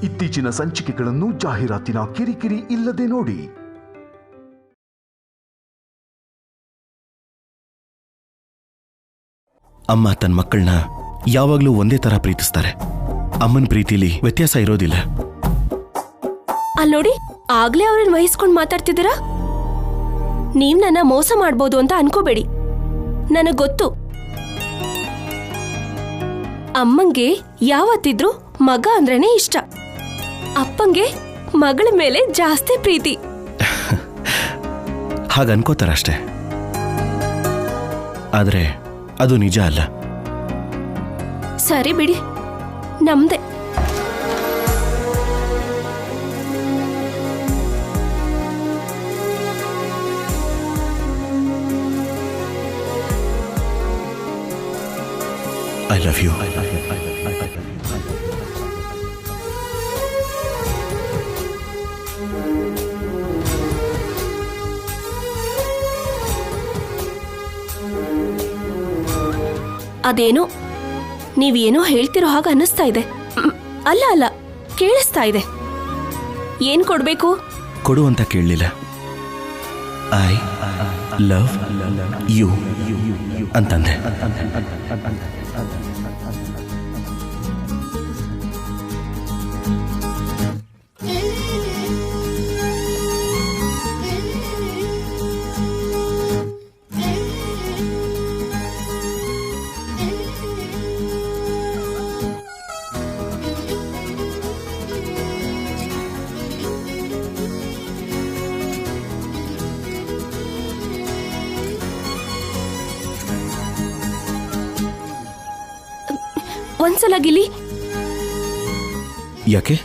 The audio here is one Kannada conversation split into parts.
ಇತ್ತೀಚಿನ ಸಂಚಿಕೆಗಳನ್ನು ಜಾಹೀರಾತಿನ ಕಿರಿಕಿರಿ ಇಲ್ಲದೆ ನೋಡಿ. ಅಮ್ಮ ತನ್ನ ಮಕ್ಕಳನ್ನ ಯಾವಾಗಲೂ ಒಂದೇ ತರ ಪ್ರೀತಿಸ್ತಾರೆ. ಅಮ್ಮನ ಪ್ರೀತಿಲಿ ವ್ಯತ್ಯಾಸ ಇರೋದಿಲ್ಲ. ಅಲ್ಲಿ ನೋಡಿ, ಆಗ್ಲೇ ಅವ್ರನ್ನ ವಹಿಸ್ಕೊಂಡು ಮಾತಾಡ್ತಿದ್ದೀರಾ. ನೀವ್ ನನ್ನ ಮೋಸ ಮಾಡ್ಬೋದು ಅಂತ ಅನ್ಕೋಬೇಡಿ. ನನಗ್ ಗೊತ್ತು, ಅಮ್ಮಂಗೆ ಯಾವತ್ತಿದ್ರು ಮಗ ಅಂದ್ರೇನೆ ಇಷ್ಟ. ಅಪ್ಪಂಗೆ ಮಗಳ ಮೇಲೆ ಜಾಸ್ತಿ ಪ್ರೀತಿ. ಹಾಗನ್ಕೋತಾರಷ್ಟೇ, ಆದ್ರೆ ಅದು ನಿಜ ಅಲ್ಲ. ಸರಿ ಬಿಡಿ, ನಮ್ದೆ. I love you. ಅದೇನೋ ನೀವೇನೋ ಹೇಳ್ತಿರೋ ಹಾಗೆ ಅನ್ನಿಸ್ತಾ ಇದೆ. ಅಲ್ಲ ಅಲ್ಲ, ಕೇಳಿಸ್ತಾ ಇದೆ. ಏನ್ ಕೊಡ್ಬೇಕು? ಕೊಡು ಅಂತ ಕೇಳಲಿಲ್ಲ. ಐ ಲವ್ ಯು ಅಂತಂದೆ. ಒಂದ್ಸಲ ಗಿಲಿ. ಯಾಕೆ?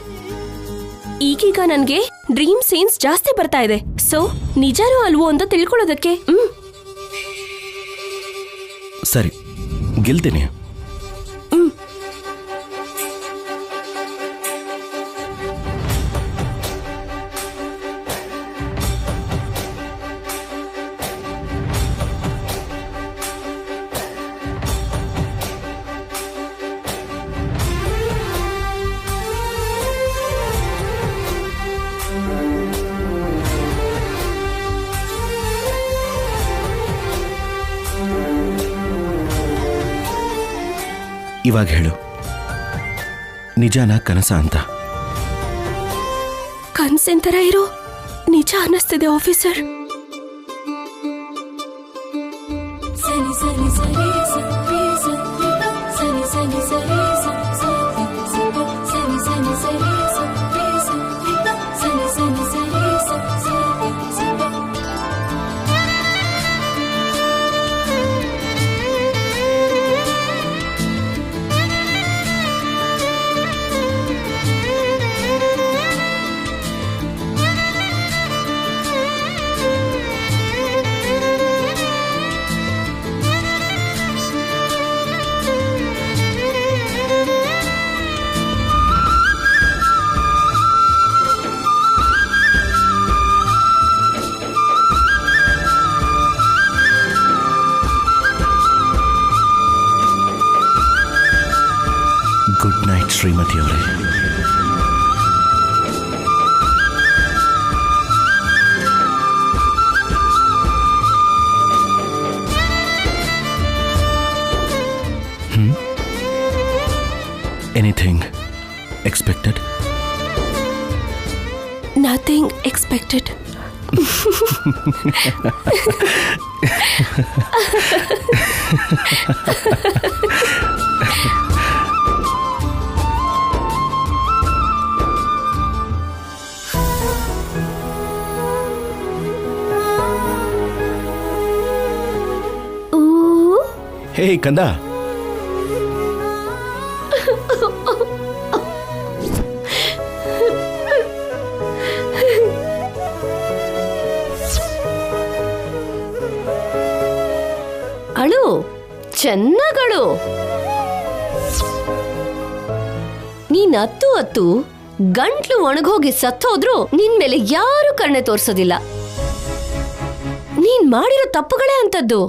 ಈಗೀಗ ನನ್ಗೆ ಡ್ರೀಮ್ ಸೀನ್ಸ್ ಜಾಸ್ತಿ ಬರ್ತಾ ಇದೆ. ಸೊ ನಿಜಾನೂ ಅಲ್ವೋ ಅಂತ ತಿಳ್ಕೊಳ್ಳೋದಕ್ಕೆ. ಸರಿ, ಗೆಲ್ತೀನಿ. ಇವಾಗ ಹೇಳು, ನಿಜಾನ ಕನಸ ಅಂತ? ಕನ್ಸಿನ ತರ ಇರೋ ನಿಜ ಅನ್ನಿಸ್ತಿದೆ ಆಫೀಸರ್. ಗುಡ್ ನೈಟ್ ಶ್ರೀಮತಿ ಅವರೇ. Anything expected? Nothing expected. ಹೇ ಕಂದ, ಅಳು, ಚೆನ್ನಾಗಳು. ನೀನ್ ಹತ್ತು ಹತ್ತು ಗಂಟ್ಲು ಒಣಗೋಗಿ ಸತ್ತೋದ್ರು ನಿನ್ ಮೇಲೆ ಯಾರು ಕರುಣೆ ತೋರ್ಸೋದಿಲ್ಲ. ನೀನ್ ಮಾಡಿರೋ ತಪ್ಪುಗಳೇ ಅಂತದ್ದು.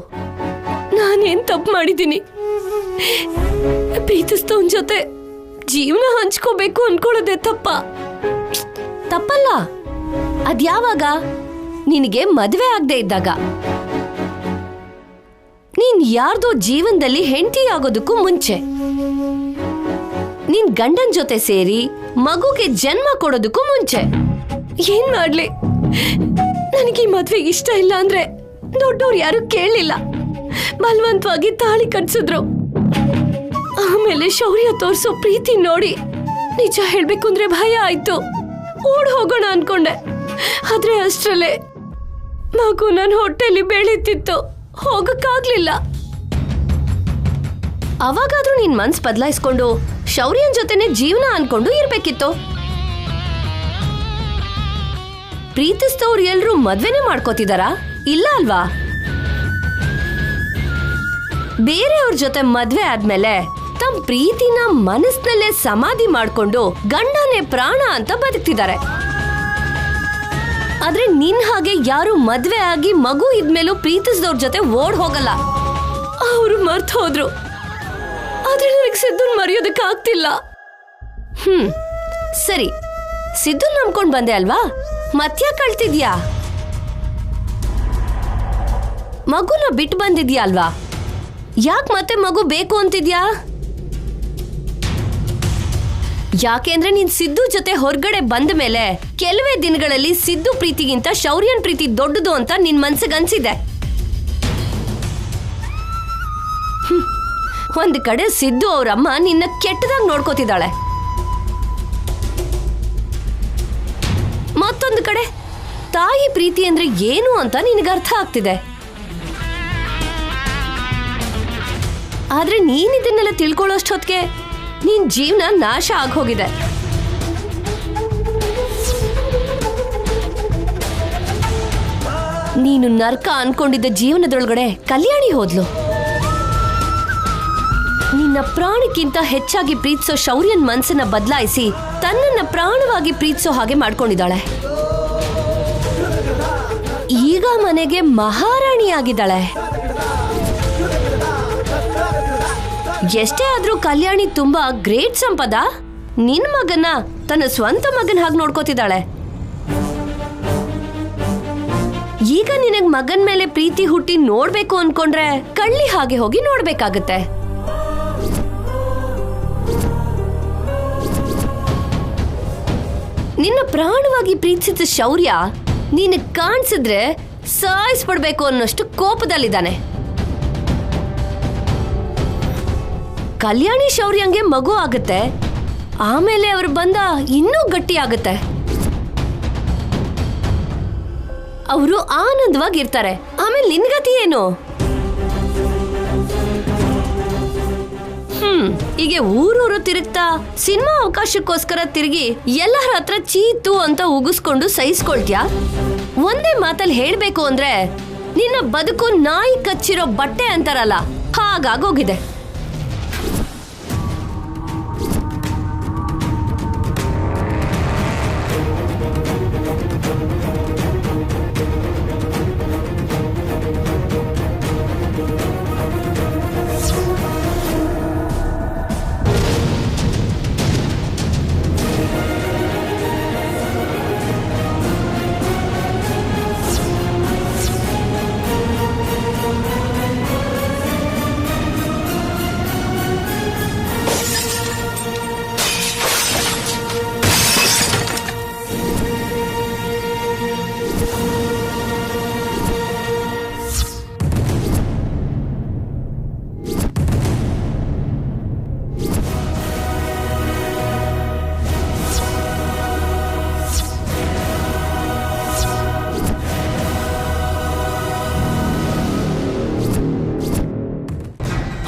ನಾನೇನ್ ತಪ್ಪು ಮಾಡಿದ್ದೀನಿ? ಪ್ರೀತಿಸ್ತವನ್ ಜೊತೆ ಜೀವನ ಹಂಚ್ಕೋಬೇಕು ಅನ್ಕೊಳ್ಳೋದೆ ತಪ್ಪಲ್ಲ. ಅದ್ಯಾವಾಗ? ನಿನಗೆ ಮದುವೆ ಆಗದೆ ಇದ್ದಾಗ. ನೀನ್ ಯಾರ್ದೋ ಜೀವನದಲ್ಲಿ ಹೆಂಡತಿ ಆಗೋದಕ್ಕೂ ಮುಂಚೆ, ನಿನ್ ಗಂಡನ್ ಜೊತೆ ಸೇರಿ ಮಗುಗೆ ಜನ್ಮ ಕೊಡೋದಕ್ಕೂ ಮುಂಚೆ. ಏನ್ ಮಾಡ್ಲಿ, ನನಗೆ ಈ ಮದ್ವೆ ಇಷ್ಟ ಇಲ್ಲ ಅಂದ್ರೆ ದೊಡ್ಡವ್ರು ಯಾರು ಕೇಳಲಿಲ್ಲ. ಬಲವಂತವಾಗಿ ತಾಳಿ ಕಟ್ಸಿದ್ರು. ಆಮೇಲೆ ಶೌರ್ಯ ತೋರ್ಸೋ ಪ್ರೀತಿ ನೋಡಿ ನಿಜ ಹೇಳ್ಬೇಕು ಅಂದ್ರೆ ಭಯ ಆಯ್ತು. ಓಡ್ ಹೋಗೋಣ ಅನ್ಕೊಂಡೆ. ಆದ್ರೆ ಅಷ್ಟ್ರಲ್ಲೇ ಮಗು ನನ್ನ ಹೊಟ್ಟೆಲಿ ಬೆಳೀತಿತ್ತು. ಹೋಗಕ್ಕಾಗ್ಲಿಲ್ಲ. ಅವಾಗಾದ್ರೂ ನಿನ್ ಮನ್ಸ್ ಬದಲಾಯಿಸ್ಕೊಂಡು ಶೌರ್ಯನ್ ಜೊತೆನೆ ಜೀವನ ಅನ್ಕೊಂಡು ಇರ್ಬೇಕಿತ್ತು. ಪ್ರೀತಿಸ್ತವ್ರು ಎಲ್ರೂ ಮದ್ವೆನೇ ಮಾಡ್ಕೋತಿದಾರಾ? ಇಲ್ಲ ಅಲ್ವಾ? ಬೇರೆಯವ್ರ ಜೊತೆ ಮದ್ವೆ ಆದ್ಮೇಲೆ ತಮ್ಮ ಪ್ರೀತಿನ ಮನಸ್ನಲ್ಲೇ ಸಮಾಧಿ ಮಾಡ್ಕೊಂಡು ಗಂಡನೇ ಪ್ರಾಣ ಅಂತ ಬದುಕ್ತಿದ್ದಾರೆ. ಆದ್ರೆ ನಿನ್ ಹಾಗೆ ಯಾರು ಮದ್ವೆ ಆಗಿ ಮಗು ಇದ್ಮೇಲೂ ಪ್ರೀತಿಸಿದವ್ರ ಜೊತೆ ಓಡ್ ಹೋಗಲ್ಲ. ಅವ್ರು ಮರ್ತು ಹೋದ್ರು. ಆದ್ರೆ ನನಗೆ ಸಿದ್ದುನ್ ಮರೆಯೋದಕ್ಕೆ ಆಗ್ತಿಲ್ಲ. ಸರಿ, ಸಿದ್ದುನ್ ನಂಬ್ಕೊಂಡ್ ಬಂದೆ ಅಲ್ವಾ? ಮತ್ಯಾಕ್ ಕಳ್ತಿದ್ಯಾ? ಮಗುನ ಬಿಟ್ಟು ಬಂದಿದ್ಯಾ ಅಲ್ವಾ? ಯಾಕೆ ಮತ್ತೆ ಮಗು ಬೇಕು ಅಂತಿದ್ಯಾ? ಯಾಕೆಂದ್ರೆ ನೀನ್ ಸಿದ್ದು ಜೊತೆ ಹೊರಗಡೆ ಬಂದ ಮೇಲೆ ಕೆಲವೇ ದಿನಗಳಲ್ಲಿ ಸಿದ್ದು ಪ್ರೀತಿಗಿಂತ ಶೌರ್ಯನ್ ಪ್ರೀತಿ ದೊಡ್ಡದು ಅಂತ ನಿನ್ ಮನ್ಸಿಗೆ ಅನ್ಸಿದೆ. ಒಂದ್ ಕಡೆ ಸಿದ್ದು ಅವ್ರಮ್ಮ ನಿನ್ನ ಕೆಟ್ಟದಾಗ ನೋಡ್ಕೋತಿದ್ದಾಳೆ. ಮತ್ತೊಂದು ಕಡೆ ತಾಯಿ ಪ್ರೀತಿ ಅಂದ್ರೆ ಏನು ಅಂತ ನಿನಗೆ ಅರ್ಥ ಆಗ್ತಿದೆ. ಆದ್ರೆ ನೀನ್ ಇದನ್ನೆಲ್ಲ ತಿಳ್ಕೊಳ್ಳೋಷ್ಟೊತ್ತಿಗೆ ನಿನ್ ಜೀವನ ನಾಶ ಆಗೋಗಿದೆ. ನೀನು ನರ್ಕ ಅನ್ಕೊಂಡಿದ್ದ ಜೀವನದೊಳಗಡೆ ಕಲ್ಯಾಣಿ ಹೋದ್ಲು. ನಿನ್ನ ಪ್ರಾಣಕ್ಕಿಂತ ಹೆಚ್ಚಾಗಿ ಪ್ರೀತಿಸೋ ಶೌರ್ಯನ್ ಮನ್ಸನ್ನ ಬದಲಾಯಿಸಿ ತನ್ನನ್ನ ಪ್ರಾಣವಾಗಿ ಪ್ರೀತಿಸೋ ಹಾಗೆ ಮಾಡ್ಕೊಂಡಿದ್ದಾಳೆ. ಈಗ ಮನೆಗೆ ಮಹಾರಾಣಿ ಆಗಿದ್ದಾಳೆ. ಎಷ್ಟೇ ಆದ್ರೂ ಕಲ್ಯಾಣಿ ತುಂಬಾ ಗ್ರೇಟ್ ಸಂಪದ. ನಿನ್ ಮಗನ ತನ್ನ ಸ್ವಂತ ಮಗನ ಹಾಗೆ ನೋಡ್ಕೋತಿದ್ದಾಳೆ. ಈಗ ನಿನಗ್ ಮಗನ್ ಮೇಲೆ ಪ್ರೀತಿ ಹುಟ್ಟಿ ನೋಡ್ಬೇಕು ಅನ್ಕೊಂಡ್ರೆ ಕಳ್ಳಿ ಹಾಗೆ ಹೋಗಿ ನೋಡ್ಬೇಕಾಗತ್ತೆ. ನಿನ್ನ ಪ್ರಾಣವಾಗಿ ಪ್ರೀತಿಸಿದ ಶೌರ್ಯ ನೀನು ಕಾಣಿಸಿದ್ರೆ ಸಾಯಿಸ್ಬಿಡ್ಬೇಕು ಅನ್ನೋಷ್ಟು ಕೋಪದಲ್ಲಿದ್ದಾನೆ. ಕಲ್ಯಾಣಿ ಶೌರ್ಯಂಗೆ ಮಗು ಆಗುತ್ತೆ. ಆಮೇಲೆ ಅವ್ರ ಬಂದ ಇನ್ನೂ ಗಟ್ಟಿ ಆಗುತ್ತೆ. ಅವರು ಆನಂದವಾಗಿರ್ತಾರೆ. ಆಮೇಲೆ ನಿನ್ಗತಿ ಏನು? ಹೀಗೆ ಊರೂರು ತಿರುಗ್ತಾ ಸಿನಿಮಾ ಅವಕಾಶಕ್ಕೋಸ್ಕರ ತಿರುಗಿ ಎಲ್ಲರ ಹತ್ರ ಚೀತು ಅಂತ ಉಗಿಸ್ಕೊಂಡು ಸಹಿಸ್ಕೊಳ್ತ್ಯಾ? ಒಂದೇ ಮಾತಲ್ಲಿ ಹೇಳ್ಬೇಕು ಅಂದ್ರೆ ನಿನ್ನ ಬದುಕು ನಾಯಿ ಕಚ್ಚಿರೋ ಬಟ್ಟೆ ಅಂತಾರಲ್ಲ, ಹಾಗಾಗೋಗಿದೆ.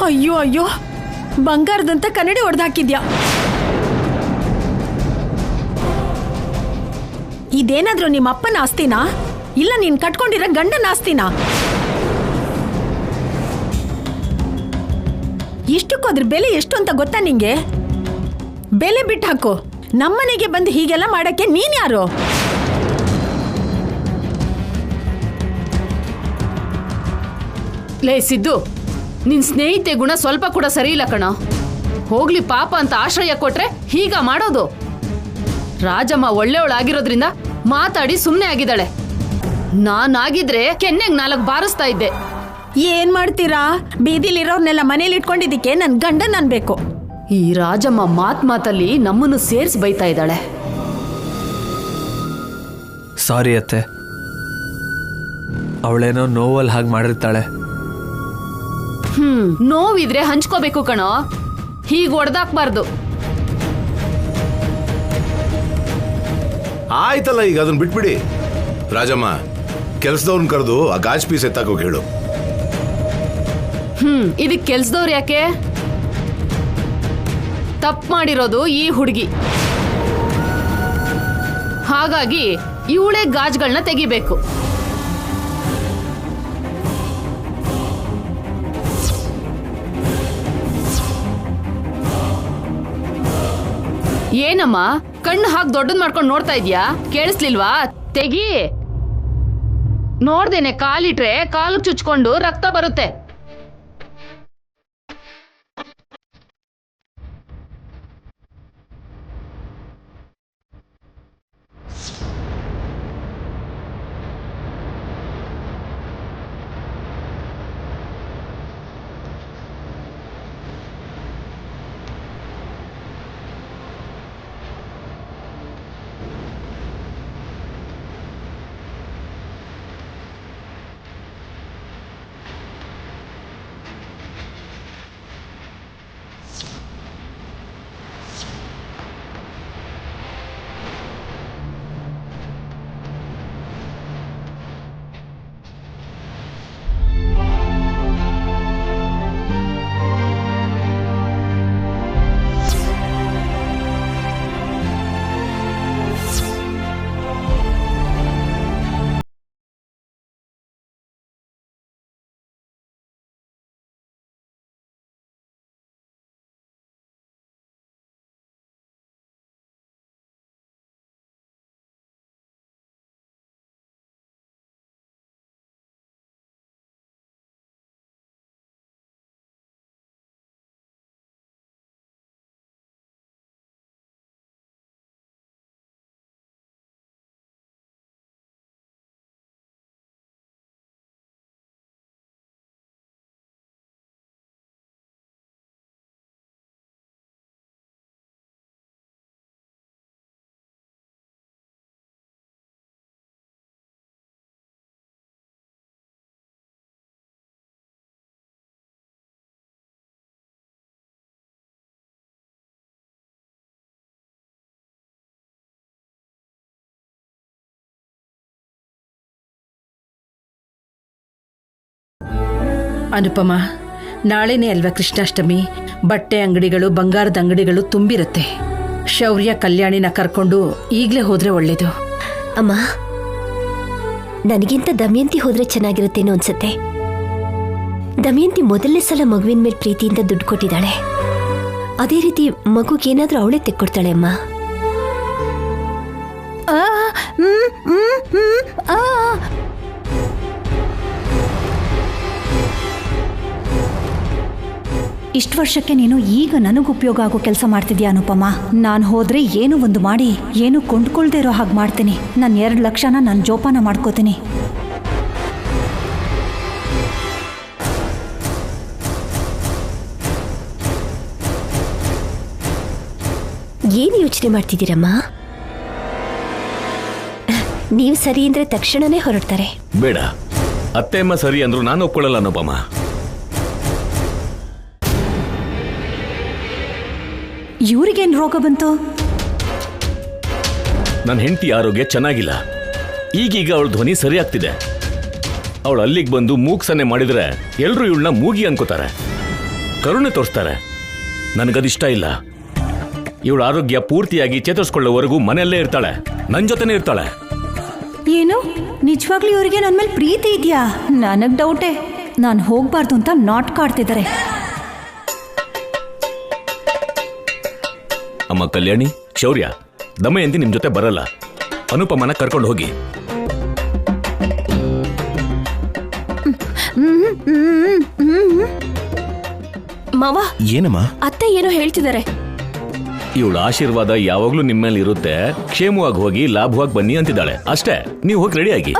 ಅಯ್ಯೋ ಅಯ್ಯೋ, ಬಂಗಾರದಂತ ಕನ್ನಡಿ ಹೊಡೆದಾಕಿದ್ಯಾ. ಇದೇನಾದ್ರೂ ನಿಮ್ಮ ಅಪ್ಪನ ಆಸ್ತಿನಾ ಇಲ್ಲ ನೀನ್ ಕಟ್ಕೊಂಡಿರೋ ಗಂಡನ ಆಸ್ತಿನಾ? ಇಷ್ಟಕ್ಕೋದ್ರ ಬೆಲೆ ಎಷ್ಟು ಅಂತ ಗೊತ್ತಾ ನಿಂಗೆ? ಬೆಲೆ ಬಿಟ್ಟು ಹಾಕು. ನಮ್ಮನೆಗೆ ಬಂದು ಹೀಗೆಲ್ಲ ಮಾಡಕ್ಕೆ ನೀನ್ ಯಾರು? ಲೇ ಸಿದ್ದು, ನಿನ್ ಸ್ನೇಹಿತೆ ಗುಣ ಸ್ವಲ್ಪ ಕೂಡ ಸರಿ ಇಲ್ಲ ಕಣ. ಹೋಗ್ಲಿ ಪಾಪ ಅಂತ ಆಶ್ರಯ ಕೊಟ್ರೆ ಹೀಗ ಮಾಡೋದು? ರಾಜಮ್ಮ ಒಳ್ಳೆಯವಳಾಗಿರೋದ್ರಿಂದ ಮಾತಾಡಿ ಸುಮ್ನೆ ಆಗಿದ್ದಾಳೆ. ನಾನಾಗಿದ್ರೆ ಕೆನ್ನೆಗ್ 4 ಬಾರಿಸ್ತಾ ಇದ್ದೆ. ಏನ್ ಮಾಡ್ತೀರಾ? ಬೀದಿಲಿರೋರ್ನೆಲ್ಲ ಮನೇಲಿ ಇಟ್ಕೊಂಡಿದ್ದಕ್ಕೆ ನನ್ ಗಂಡನ್ ಅನ್ಬೇಕು. ಈ ರಾಜಮ್ಮ ಮಾತಲ್ಲಿ ನಮ್ಮನ್ನು ಸೇರ್ಸಿ ಬೈತಾ ಇದ್ದಾಳೆ. ಸಾರಿ ಅತ್ತೆ, ಅವಳೇನೋ ನೋವಲ್ಲಿ ಹಾಗೆ ಮಾಡಿರ್ತಾಳೆ. ನೋವಿದ್ರೆ ಹಂಚ್ಕೋಬೇಕು ಕಣೋ, ಹೀಗೆ ಹೊಡೆದಾಕ್ಬಾರ್ದು. ಆಯ್ತಲ್ಲ, ಈಗ ಅದನ್ನ ಬಿಟ್ಬಿಡಿ. ರಾಜಮ್ಮ, ಕೆಲ್ಸದವ್ರನ್ನ ಕರೆದು ಆ ಗಾಜ್ ಪೀಸ್ ಎತ್ತಾಕೋಗಿ ಹೇಳು. ಇದಕ್ ಕೆಲ್ಸದವ್ರು ಯಾಕೆ? ತಪ್ಪು ಮಾಡಿರೋದು ಈ ಹುಡುಗಿ. ಹಾಗಾಗಿ ಇವಳೇ ಗಾಜ್ಗಳನ್ನ ತೆಗಿಬೇಕು. ಏನಮ್ಮ ಕಣ್ಣು ಹಾಕಿ ದೊಡ್ಡದ್ ಮಾಡ್ಕೊಂಡು ನೋಡ್ತಾ ಇದ್ಯಾ? ಕೇಳಿಸ್ಲಿಲ್ವಾ? ತೆಗಿ. ನೋಡ್ದೇನೆ ಕಾಲಿಟ್ರೆ ಕಾಲು ಚುಚ್ಕೊಂಡು ರಕ್ತ ಬರುತ್ತೆ. ಅನುಪಮ, ನಾಳೆನೇ ಅಲ್ವಾ ಕೃಷ್ಣಾಷ್ಟಮಿ? ಬಟ್ಟೆ ಅಂಗಡಿಗಳು, ಬಂಗಾರದ ಅಂಗಡಿಗಳು ತುಂಬಿರುತ್ತೆ. ಶೌರ್ಯ, ಕಲ್ಯಾಣಿನ ಕರ್ಕೊಂಡು ಈಗಲೇ ಹೋದ್ರೆ ಒಳ್ಳೇದು. ಅಮ್ಮ, ನನಗಿಂತ ದಮಯಂತಿ ಹೋದ್ರೆ ಚೆನ್ನಾಗಿರುತ್ತೇನೋ ಅನ್ಸುತ್ತೆ. ದಮಯಂತಿ ಮೊದಲನೇ ಸಲ ಮಗುವಿನ ಮೇಲೆ ಪ್ರೀತಿಯಿಂದ ದುಡ್ಡು ಕೊಟ್ಟಿದ್ದಾಳೆ. ಅದೇ ರೀತಿ ಮಗುಗೇನಾದ್ರೂ ಅವಳೇ ತೆಕ್ಕೊಡ್ತಾಳೆ ಅಮ್ಮ. ಇಷ್ಟು ವರ್ಷಕ್ಕೆ ನೀನು ಈಗ ನನಗೆ ಉಪಯೋಗ ಆಗೋ ಕೆಲಸ ಮಾಡ್ತಿದ್ಯಾ ಅನುಪಮ? ನಾನು ಹೋದ್ರೆ ಏನು ಒಂದು ಮಾಡಿ ಏನು ಕೊಂಡ್ಕೊಳ್ದೇ ಇರೋ ಹಾಗೆ ಮಾಡ್ತೀನಿ. ನಾನು 2 ಲಕ್ಷನ ನಾನು ಜೋಪಾನ ಮಾಡ್ಕೋತೀನಿ. ಏನು ಯೋಚನೆ ಮಾಡ್ತಿದ್ದೀರಮ್ಮ? ನೀವು ಸರಿ ಅಂದ್ರೆ ತಕ್ಷಣನೇ ಹೊರಡ್ತಾರೆ. ಬೇಡ, ಅತ್ತೆಮ್ಮ ಸರಿ ಅಂದ್ರು ನಾನು ಒಪ್ಕೊಳ್ಳಲ್ಲ ಅನುಪಮ. ಇವ್ರಿಗೇನು ರೋಗ ಬಂತು? ನನ್ನ ಹೆಂಡತಿ ಆರೋಗ್ಯ ಚೆನ್ನಾಗಿಲ್ಲ. ಈಗೀಗ ಅವಳ ಧ್ವನಿ ಸರಿ ಆಗ್ತಿದೆ. ಅವಳು ಅಲ್ಲಿಗೆ ಬಂದು ಮೂಗ್ ಸನ್ನೆ ಮಾಡಿದ್ರೆ ಎಲ್ರು ಇವಳನ್ನ ಮೂಗಿ ಅನ್ಕೋತಾರೆ, ಕರುಣೆ ತೋರಿಸ್ತಾರೆ. ನನಗದಿಷ್ಟ ಇಲ್ಲ. ಇವಳ ಆರೋಗ್ಯ ಪೂರ್ತಿಯಾಗಿ ಚೇತರಿಸ್ಕೊಳ್ಳೋವರೆಗೂ ಮನೆಯಲ್ಲೇ ಇರ್ತಾಳೆ, ನನ್ನ ಜೊತೆನೇ ಇರ್ತಾಳೆ. ಏನು ನಿಜವಾಗ್ಲೂ ಇವರಿಗೆ ನನ್ನ ಮೇಲೆ ಪ್ರೀತಿ ಇದೆಯಾ? ನನಗೆ ಡೌಟೇ. ನಾನು ಹೋಗ್ಬಾರ್ದು ಅಂತ ನಾಟಕ ಆಡ್ತಿದ್ದಾರೆ. ಅಮ್ಮ ಕಲ್ಯಾಣಿ, ಶೌರ್ಯ, ದಮಯಂತಿ ನಿಮ್ ಜೊತೆ ಬರಲ್ಲ. ಅನುಪಮನ ಕರ್ಕೊಂಡು ಹೋಗಿ. ಮಾವ ಏನಮ್ಮ? ಅತ್ತೆ ಏನೋ ಹೇಳ್ತಿದ್ದಾರೆ. ಇವಳ ಆಶೀರ್ವಾದ ಯಾವಾಗ್ಲೂ ನಿಮ್ಮಲ್ಲಿ ಇರುತ್ತೆ, ಕ್ಷೇಮವಾಗಿ ಹೋಗಿ ಲಾಭವಾಗಿ ಬನ್ನಿ ಅಂತಿದ್ದಾಳೆ. ಅಷ್ಟೇ, ನೀವು ಹೋಗಿ ರೆಡಿ ಆಗಿ.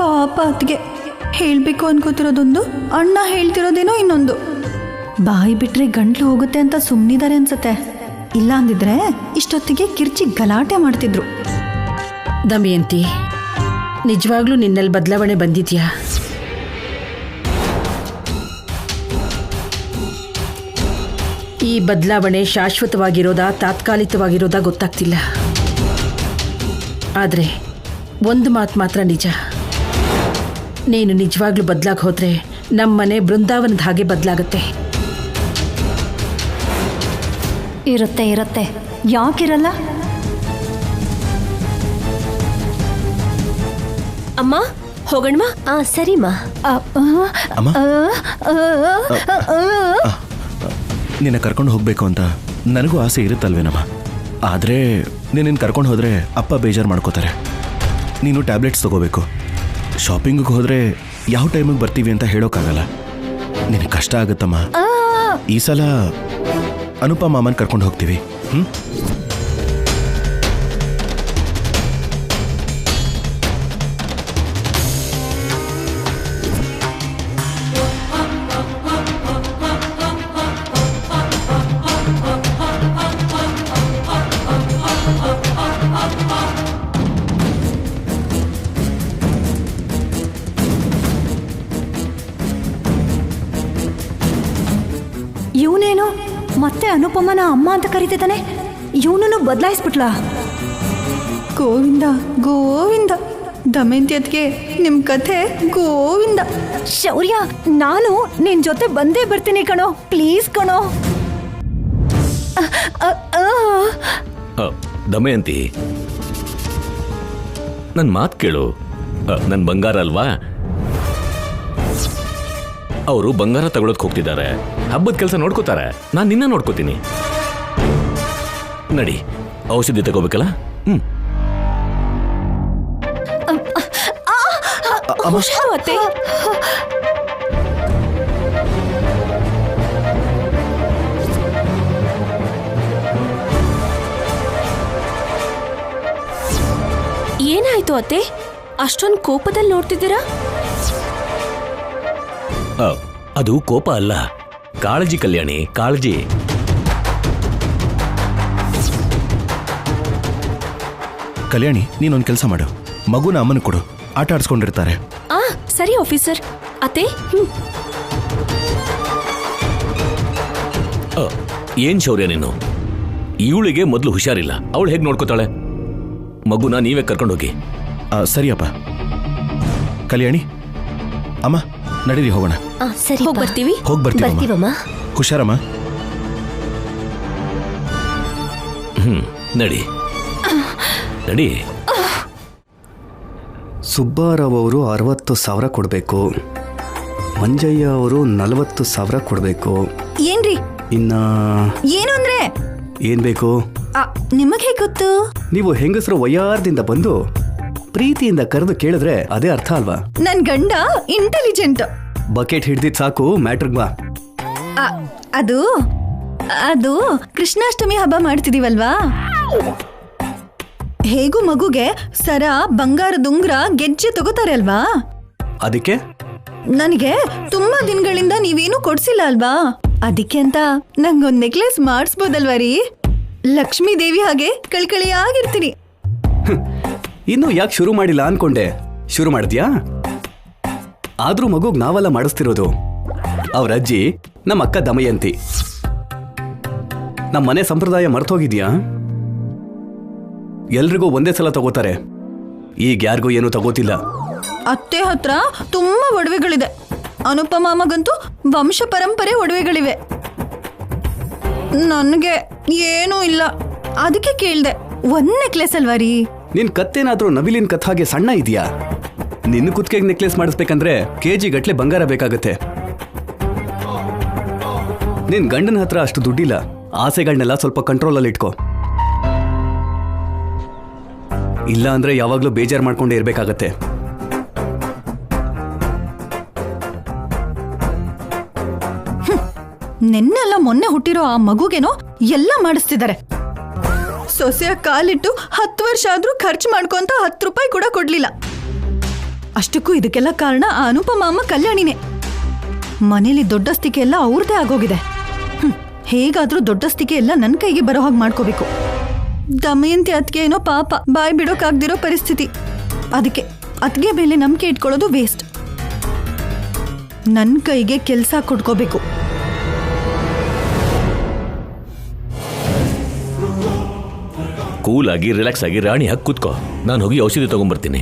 ಪಾಪ ಅತ್ಗೆ ಹೇಳ್ಬೇಕು ಅನ್ಕೋತಿರೋದೊಂದು, ಅಣ್ಣ ಹೇಳ್ತಿರೋದೇನೋ ಇನ್ನೊಂದು. ಬಾಯಿ ಬಿಟ್ರೆ ಗಂಟ್ಲು ಹೋಗುತ್ತೆ ಅಂತ ಸುಮ್ಮನಿದ್ದಾರೆ ಅನ್ಸತ್ತೆ. ಇಲ್ಲ ಅಂದಿದ್ರೆ ಇಷ್ಟೊತ್ತಿಗೆ ಕಿರ್ಚಿ ಗಲಾಟೆ ಮಾಡ್ತಿದ್ರು. ದಮಯಂತಿ, ನಿಜವಾಗ್ಲೂ ನಿನ್ನಲ್ಲಿ ಬದಲಾವಣೆ ಬಂದಿದ್ಯಾ? ಈ ಬದಲಾವಣೆ ಶಾಶ್ವತವಾಗಿರೋದಾ ತಾತ್ಕಾಲಿಕವಾಗಿರೋದಾ ಗೊತ್ತಾಗ್ತಿಲ್ಲ. ಆದರೆ ಒಂದು ಮಾತು ಮಾತ್ರ ನಿಜ, ನೀನು ನಿಜವಾಗ್ಲೂ ಬದಲಾಗಿ ಹೋದ್ರೆ ನಮ್ಮನೆ ಬೃಂದಾವನದ ಹಾಗೆ ಬದಲಾಗುತ್ತೆ. ಇರುತ್ತೆ ಇರುತ್ತೆ, ಯಾಕಿರಲ್ಲ? ಅಮ್ಮ ಹೋಗಣ್ಮ. ಸರಿಮ್ಮ. ಅಮ್ಮ, ನಿನ್ನ ಕರ್ಕೊಂಡು ಹೋಗ್ಬೇಕು ಅಂತ ನನಗೂ ಆಸೆ ಇರುತ್ತಲ್ವೇನಮ್ಮ. ಆದರೆ ನೀನು ಕರ್ಕೊಂಡು ಹೋದರೆ ಅಪ್ಪ ಬೇಜಾರು ಮಾಡ್ಕೋತಾರೆ. ನೀನು ಟ್ಯಾಬ್ಲೆಟ್ಸ್ ತಗೋಬೇಕು. ಶಾಪಿಂಗಿಗೆ ಹೋದರೆ ಯಾವ ಟೈಮಿಗೆ ಬರ್ತೀವಿ ಅಂತ ಹೇಳೋಕ್ಕಾಗಲ್ಲ. ನಿನಗೆ ಕಷ್ಟ ಆಗುತ್ತಮ್ಮ. ಈ ಸಲ ಅನುಪಮ ಮಾಮನ್ ಕರ್ಕೊಂಡು ಹೋಗ್ತೀವಿ. ಇವನೇನು ಮತ್ತೆ ಅನುಪಮನ ಅಮ್ಮ ಅಂತ ಕರೀತಿದ್ದಾನೆ? ಇವನನ್ನು ಬದಲಾಯಿಸ್ಬಿಟ್ಲ? ಗೋವಿಂದ ಗೋವಿಂದ, ದಮಯಂತಿಯತ್ಗೆ ನಿಮ್ಮ ಕಥೆ ಗೋವಿಂದ. ಶೌರ್ಯ, ನಾನು ನಿನ್ ಜೊತೆ ಬಂದೇ ಬರ್ತೀನಿ ಕಣೋ, ಪ್ಲೀಸ್ ಕಣೋ. ದಮಯಂತಿ, ನನ್ನ ಮಾತು ಕೇಳು. ನನ್ನ ಬಂಗಾರ ಅಲ್ವಾ? ಅವರು ಬಂಗಾರ ತಗೊಳಕ್ ಹೋಗ್ತಿದ್ದಾರೆ. ಹಬ್ಬದ ಕೆಲಸ ನೋಡ್ಕೋತಾರೆ, ನಾನು ನಿನ್ನ ನೋಡ್ಕೋತೀನಿ. ನಡಿ, ಔಷಧಿ ತಗೋಬೇಕಲ್ಲ. ಮತ್ತೆ ಏನಾಯ್ತು ಅತ್ತೆ? ಅಷ್ಟೊಂದು ಕೋಪದಲ್ಲಿ ನೋಡ್ತಿದ್ದೀರಾ? ಅದು ಕೋಪ ಅಲ್ಲ, ಕಾಳಜಿ ಕಲ್ಯಾಣಿ, ಕಾಳಜಿ. ಕಲ್ಯಾಣಿ, ನೀನೊಂದು ಕೆಲಸ ಮಾಡು. ಮಗುನ ಅಮ್ಮನ ಕೊಡು, ಆಟ ಆಡ್ಸ್ಕೊಂಡಿರ್ತಾರೆ. ಸರಿ ಆಫೀಸರ್. ಅತ್ತೆ ಏನ್ ಶೌರ್ಯ ನೀನು? ಇವಳಿಗೆ ಮೊದಲು ಹುಷಾರಿಲ್ಲ, ಅವಳು ಹೇಗೆ ನೋಡ್ಕೋತಾಳೆ? ಮಗುನ ನೀವೇ ಕರ್ಕೊಂಡೋಗಿ. ಸರಿಯಪ್ಪ. ಕಲ್ಯಾಣಿ, ಅಮ್ಮ ನಡೀರಿ ಹೋಗೋಣ. ಸರಿ, ಹೋಗಿ ಬರ್ತೀವಿ. ಹೋಗಿ ಬರ್ತೀವಮ್ಮ. ಹುಷಾರಮ್ಮ. ನಡಿ ನಡಿ. ಸುಬ್ಬಾರಾವ್ ಅವರು 60,000 ಕೊಡಬೇಕು, ಮಂಜಯ್ಯ ಅವರು 40,000 ಕೊಡಬೇಕು. ಏನ್ರಿ? ಏನು ಅಂದ್ರೆ ಏನ್ ಬೇಕು? ನಿಮಗೆ ಗೊತ್ತು? ನೀವು ಹೆಂಗಸರು ವಯ್ಯಾರದಿಂದ ಬಂದು ಪ್ರೀತಿಯಿಂದ ಕರೆದು ಕೇಳಿದ್ರೆ ಅದೇ ಅರ್ಥ ಅಲ್ವಾ? ನನ್ ಗಂಡ ಇಂಟೆಲಿಜೆಂಟ್. ಬಕೆಟ್ ಹಿಡ್ದಿದ್ ಸಾಕು, ಮ್ಯಾಟ್ರಿಗ್ ಬಾ. ಅದು ಅದು ಕೃಷ್ಣಾಷ್ಟಮಿ ಹಬ್ಬ ಮಾಡ್ತಿದೀವಲ್ವಾ, ಹೇಗೂ ಮಗುಗೆ ಸರ, ಬಂಗಾರದ ಉಂಗ್ರ, ಗೆಜ್ಜೆ ತಗೋತಾರೆ ಅಲ್ವಾ. ಅದಕ್ಕೆ ನನಗೆ ತುಂಬಾ ದಿನಗಳಿಂದ ನೀವೇನು ಕೊಡ್ಸಿಲ್ಲ ಅಲ್ವಾ, ಅದಕ್ಕೆ ಅಂತ ನಂಗೊಂದ್ ನೆಕ್ಲೆಸ್ ಮಾಡಿಸ್ಬೋದಲ್ವಾ ರೀ? ಲಕ್ಷ್ಮೀ ದೇವಿ ಹಾಗೆ ಕಳ್ಕಳಿಯಾಗಿರ್ತೀನಿ. ಇನ್ನು ಯಾಕೆ ಶುರು ಮಾಡಿಲ್ಲ ಅನ್ಕೊಂಡೆ. ಶುರು ಮಾಡಿದ್ಯಾ? ಆದ್ರೂ ಮಗುಗ್ ನಾವೆಲ್ಲ ಮಾಡಿಸ್ತಿರೋದು. ಅವ್ರ ಅಜ್ಜಿ ನಮ್ಮ ಅಕ್ಕ ದಮಯಂತಿ. ನಮ್ಮ ಮನೆ ಸಂಪ್ರದಾಯ ಮರ್ತೋಗಿದ್ಯಾ? ಎಲ್ರಿಗೂ ಒಂದೇ ಸಲ ತಗೋತಾರೆ, ಈಗ ಯಾರಿಗೂ ಏನು ತಗೋತಿಲ್ಲ. ಅತ್ತೆ ಹತ್ರ ತುಂಬಾ ಒಡವೆಗಳಿದೆ. ಅನುಪಮಾಮಗಂತೂ ವಂಶ ಪರಂಪರೆ ಒಡವೆಗಳಿವೆ. ನನಗೆ ಏನೂ ಇಲ್ಲ, ಅದಕ್ಕೆ ಕೇಳ್ದೆ. ಒಂದ್ ನೆಕ್ಲೆಸ್ ಅಲ್ವಾ ರೀ? ನಿನ್ ಕತ್ತೇನಾದ್ರೂ ನವಿಲಿನ ಕತ್ ಹಾಗೆ ಸಣ್ಣ ಇದೆಯಾ? ನಿನ್ನ ಕುತ್ತಿಗೆಗೆ ನೆಕ್ಲೆಸ್ ಮಾಡಿಸ್ಬೇಕಂದ್ರೆ KG ಗಟ್ಲೆ ಬಂಗಾರ ಬೇಕಾಗತ್ತೆ. ನಿನ್ ಗಂಡನ ಹತ್ರ ಅಷ್ಟು ದುಡ್ಡಿಲ್ಲ, ಆಸೆಗಳನ್ನೆಲ್ಲ ಸ್ವಲ್ಪ ಕಂಟ್ರೋಲಲ್ಲಿ ಇಟ್ಕೋ. ಇಲ್ಲ ಅಂದ್ರೆ ಯಾವಾಗಲೂ ಬೇಜಾರು ಮಾಡ್ಕೊಂಡೇ ಇರಬೇಕಾಗತ್ತೆ. ನಿನ್ನೆಲ್ಲ ಮೊನ್ನೆ ಹುಟ್ಟಿರೋ ಆ ಮಗುಗೇನೋ ಎಲ್ಲ ಮಾಡಿಸ್ತಿದ್ದಾರೆ. ಸೊಸೆಯ ಕಾಲಿಟ್ಟು 10 ವರ್ಷ ಆದ್ರೂ ಖರ್ಚು ಮಾಡ್ಕೊಂತ 10 ರೂಪಾಯಿ ಕೂಡ ಕೊಡ್ಲಿಲ್ಲ. ಅಷ್ಟಕ್ಕೂ ಇದಕ್ಕೆಲ್ಲ ಕಾರಣ ಆ ಅನುಪಮ ಅಮ್ಮ ಕಲ್ಯಾಣಿನೇ. ಮನೇಲಿ ದೊಡ್ಡಸ್ತಿಕೆ ಎಲ್ಲ ಅವ್ರದೇ ಆಗೋಗಿದೆ. ಹೇಗಾದ್ರೂ ದೊಡ್ಡಸ್ತಿಕೆ ಎಲ್ಲ ನನ್ನ ಕೈಗೆ ಬರೋ ಹಾಗೆ ಮಾಡ್ಕೋಬೇಕು. ದಮಯಂತಿ ಅತ್ಗೆ ಏನೋ ಪಾಪ ಬಾಯಿ ಬಿಡೋಕಾಗ್ದಿರೋ ಪರಿಸ್ಥಿತಿ. ಅದಕ್ಕೆ ಅತ್ಗೆ ಮೇಲೆ ನಂಬಿಕೆ ಇಟ್ಕೊಳ್ಳೋದು ವೇಸ್ಟ್. ನನ್ನ ಕೈಗೆ ಕೆಲಸ ಕೊಟ್ಕೋಬೇಕು. ಕೂಲ್ ಆಗಿ ರಿಲ್ಯಾಕ್ಸ್ ಆಗಿ ರಾಣಿ ಹಾಕಿ ಕೂತ್ಕೋ. ನಾನು ಹೋಗಿ ಔಷಧಿ ತಗೊಂಡ್ಬರ್ತೀನಿ.